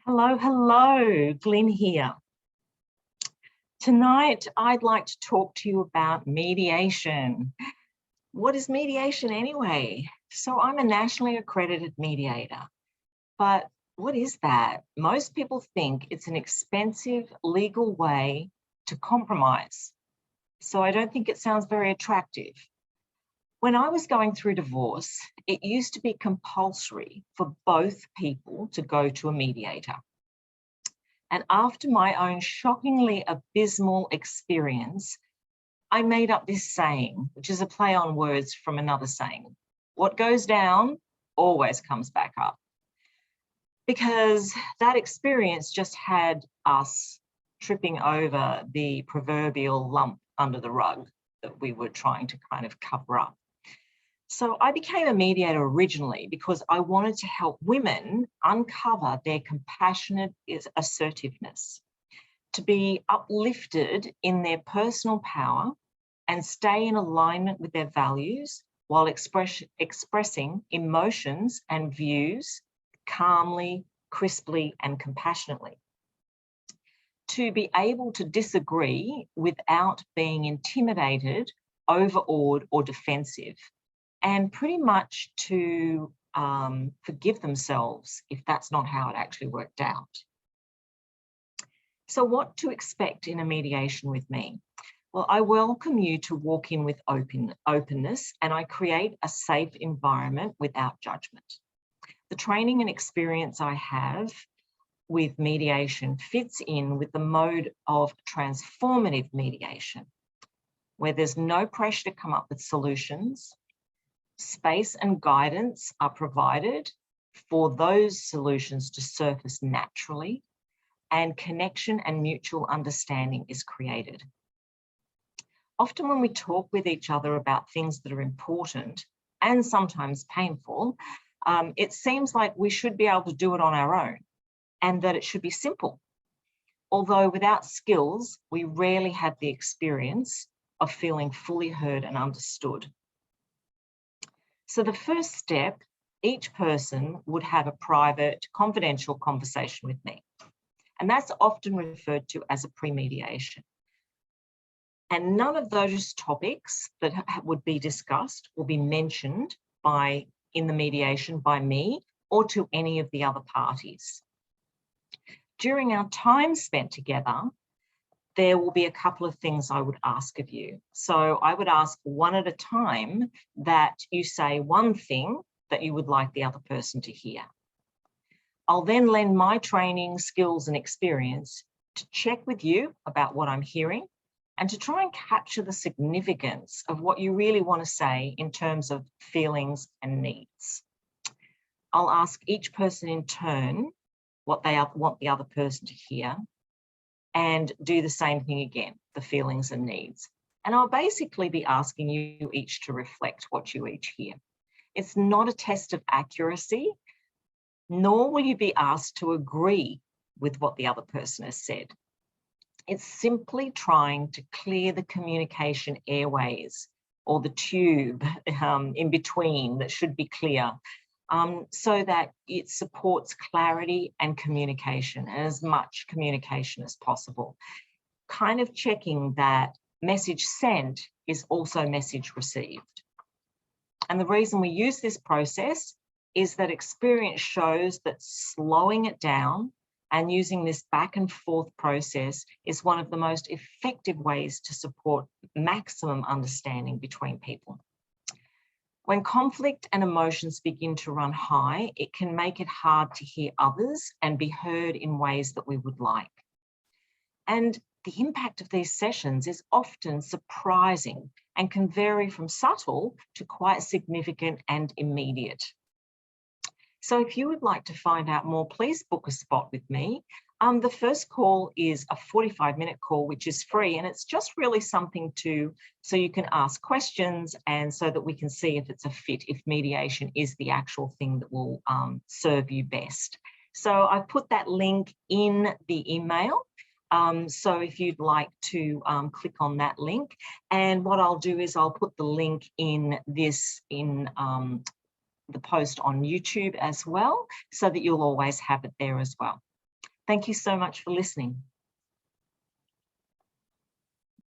Hello, hello, Glyn here. Tonight, I'd like to talk to you about mediation. What is mediation anyway? So I'm a nationally accredited mediator, but what is that? Most people think it's an expensive legal way to compromise. So I don't think it sounds very attractive. When I was going through divorce, it used to be compulsory for both people to go to a mediator. And after my own shockingly abysmal experience, I made up this saying, which is a play on words from another saying: what goes down always comes back up. Because that experience just had us tripping over the proverbial lump under the rug that we were trying to kind of cover up. So I became a mediator originally because I wanted to help women uncover their compassionate assertiveness, to be uplifted in their personal power and stay in alignment with their values while expressing emotions and views calmly, crisply, and compassionately. To be able to disagree without being intimidated, overawed, or defensive, and pretty much to forgive themselves if that's not how it actually worked out. So what to expect in a mediation with me? Well, I welcome you to walk in with openness, and I create a safe environment without judgment. The training and experience I have with mediation fits in with the mode of transformative mediation, where there's no pressure to come up with solutions. Space and guidance are provided for those solutions to surface naturally, and connection and mutual understanding is created. Often when we talk with each other about things that are important and sometimes painful, it seems like we should be able to do it on our own and that it should be simple. Although without skills, we rarely have the experience of feeling fully heard and understood. So the first step, each person would have a private, confidential conversation with me. And that's often referred to as a pre-mediation. And none of those topics that would be discussed will be mentioned in the mediation by me or to any of the other parties. During our time spent together, there will be a couple of things I would ask of you. So I would ask one at a time that you say one thing that you would like the other person to hear. I'll then lend my training, skills, and experience to check with you about what I'm hearing and to try and capture the significance of what you really want to say in terms of feelings and needs. I'll ask each person in turn what they want the other person to hear, and do the same thing again, the feelings and needs. And I'll basically be asking you each to reflect what you each hear. It's not a test of accuracy, nor will you be asked to agree with what the other person has said. It's simply trying to clear the communication airways or the tube in between that should be clear, so that it supports clarity and communication, and as much communication as possible. Kind of checking that message sent is also message received. And the reason we use this process is that experience shows that slowing it down and using this back and forth process is one of the most effective ways to support maximum understanding between people. When conflict and emotions begin to run high, it can make it hard to hear others and be heard in ways that we would like. And the impact of these sessions is often surprising and can vary from subtle to quite significant and immediate. So if you would like to find out more, please book a spot with me. The first call is a 45-minute call, which is free, and it's just really something so you can ask questions and so that we can see if it's a fit, if mediation is the actual thing that will serve you best. So I've put that link in the email. So if you'd like to click on that link, and what I'll do is I'll put the link in the post on YouTube as well, so that you'll always have it there as well. Thank you so much for listening.